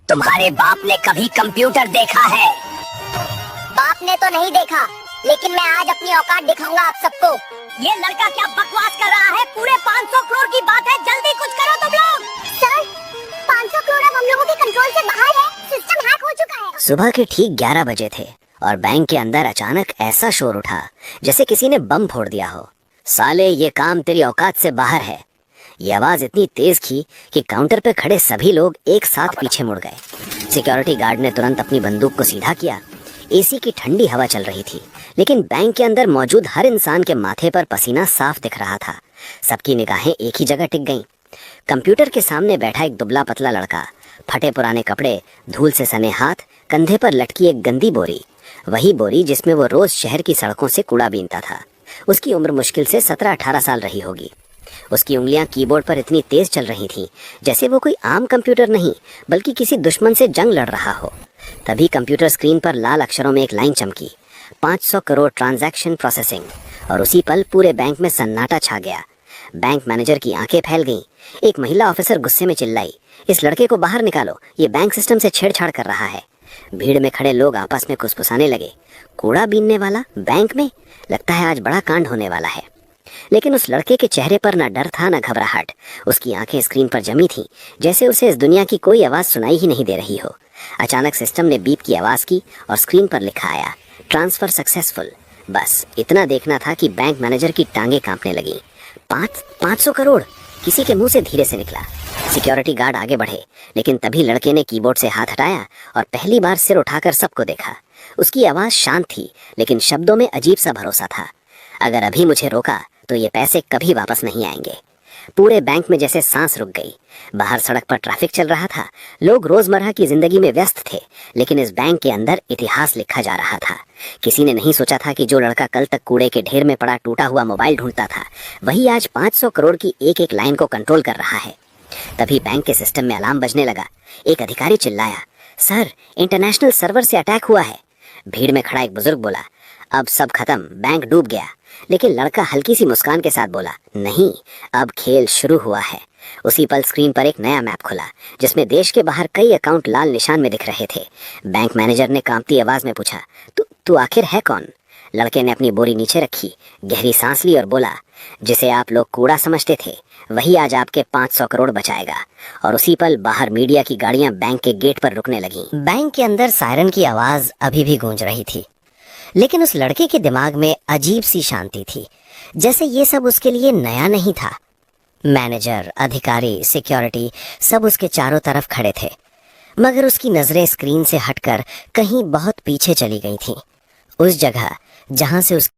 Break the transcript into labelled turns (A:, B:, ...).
A: तुम्हारे बाप ने कभी कंप्यूटर देखा है?
B: बाप ने तो नहीं देखा, लेकिन मैं आज अपनी औकात दिखाऊंगा आप सबको।
A: ये लड़का क्या बकवास कर रहा है? पूरे 500 करोड़ की बात है, जल्दी कुछ करो तुम लोग।
B: सर, 500 करोड़ अब हम लोगों के कंट्रोल से बाहर है, सिस्टम हैक हो चुका है।
C: सुबह के ठीक 11 बजे थे और बैंक के अंदर अचानक ऐसा शोर उठा जैसे किसी ने बम फोड़ दिया हो। साले, ये काम तेरी औकात से बाहर है। ये आवाज इतनी तेज थी कि काउंटर पे खड़े सभी लोग एक साथ पीछे मुड़ गए। सिक्योरिटी गार्ड ने तुरंत अपनी बंदूक को सीधा किया। एसी की ठंडी हवा चल रही थी, लेकिन बैंक के अंदर मौजूद हर इंसान के माथे पर पसीना साफ दिख रहा था। सबकी निगाहें एक ही जगह टिक गईं। कंप्यूटर के सामने बैठा एक दुबला पतला लड़का, फटे पुराने कपड़े, धूल से सने हाथ, कंधे पर लटकी एक गंदी बोरी, वही बोरी जिसमें वो रोज शहर की सड़कों से कूड़ा बीनता था। उसकी उम्र मुश्किल से 17-18 साल रही होगी। उसकी उंगलियां कीबोर्ड पर इतनी तेज चल रही थीं जैसे वो कोई आम कंप्यूटर नहीं बल्कि किसी दुश्मन से जंग लड़ रहा हो। तभी कंप्यूटर स्क्रीन पर लाल अक्षरों में एक लाइन चमकी, 500 करोड़ ट्रांजैक्शन प्रोसेसिंग, और उसी पल पूरे बैंक में सन्नाटा छा गया। बैंक मैनेजर की आंखें फैल गईं। एक महिला ऑफिसर गुस्से में चिल्लाई, इस लड़के को बाहर निकालो, ये बैंक सिस्टम से छेड़छाड़ कर रहा है। भीड़ में खड़े लोग आपस में खुसफुसाने लगे। कूड़ा बीनने वाला बैंक में? लगता है आज बड़ा कांड होने वाला है। लेकिन उस लड़के के चेहरे पर न डर था न घबराहट। उसकी आंखें स्क्रीन पर जमी थीं, जैसे उसे इस दुनिया की कोई आवाज सुनाई ही नहीं दे रही हो। अचानक सिस्टम ने बीप की आवाज की और स्क्रीन पर लिखा आया, ट्रांसफर सक्सेसफुल। बस इतना देखना था कि बैंक मैनेजर की टांगें कांपने लगी। 500 करोड़ किसी के मुंह से धीरे से निकला। सिक्योरिटी गार्ड आगे बढ़े, लेकिन तभी लड़के ने कीबोर्ड से हाथ हटाया और पहली बार सिर उठाकर सबको देखा। उसकी आवाज शांत थी, लेकिन शब्दों में अजीब सा भरोसा था। अगर अभी मुझे रोका तो ये पैसे कभी वापस नहीं आएंगे। पूरे बैंक में जैसे सांस रुक गई। बाहर सड़क पर ट्रैफिक चल रहा था, लोग रोजमर्रा की जिंदगी में व्यस्त थे, लेकिन इस बैंक के अंदर इतिहास लिखा जा रहा था। किसी ने नहीं सोचा था कि जो लड़का कल तक कूड़े के ढेर में पड़ा टूटा हुआ मोबाइल ढूंढता था, वही आज 500 करोड़ की एक एक लाइन को कंट्रोल कर रहा है। तभी बैंक के सिस्टम में अलार्म बजने लगा। एक अधिकारी चिल्लाया, सर, इंटरनेशनल सर्वर से अटैक हुआ है। भीड़ में खड़ा एक बुजुर्ग बोला, अब सब खत्म, बैंक डूब गया। लेकिन लड़का हल्की सी मुस्कान के साथ बोला, नहीं, अब खेल शुरू हुआ है। उसी पल स्क्रीन पर एक नया मैप खुला, जिसमें देश के बाहर कई अकाउंट लाल निशान में दिख रहे थे। बैंक मैनेजर ने कांपती आवाज में पूछा, तू आखिर है कौन? लड़के ने अपनी बोरी नीचे रखी, गहरी सांस ली और बोला, जिसे आप लोग कूड़ा समझते थे, वही आज आपके 500 करोड़ बचाएगा। और उसी पल बाहर मीडिया की गाड़ियां बैंक के गेट पर रुकने लगीं। बैंक के अंदर सायरन की आवाज अभी भी गूंज रही थी, लेकिन उस लड़के के दिमाग में अजीब सी शांति थी, जैसे ये सब उसके लिए नया नहीं था। मैनेजर, अधिकारी, सिक्योरिटी सब उसके चारों तरफ खड़े थे, मगर उसकी नजरें स्क्रीन से हटकर कहीं बहुत पीछे चली गई थीं, उस जगह जहां से उस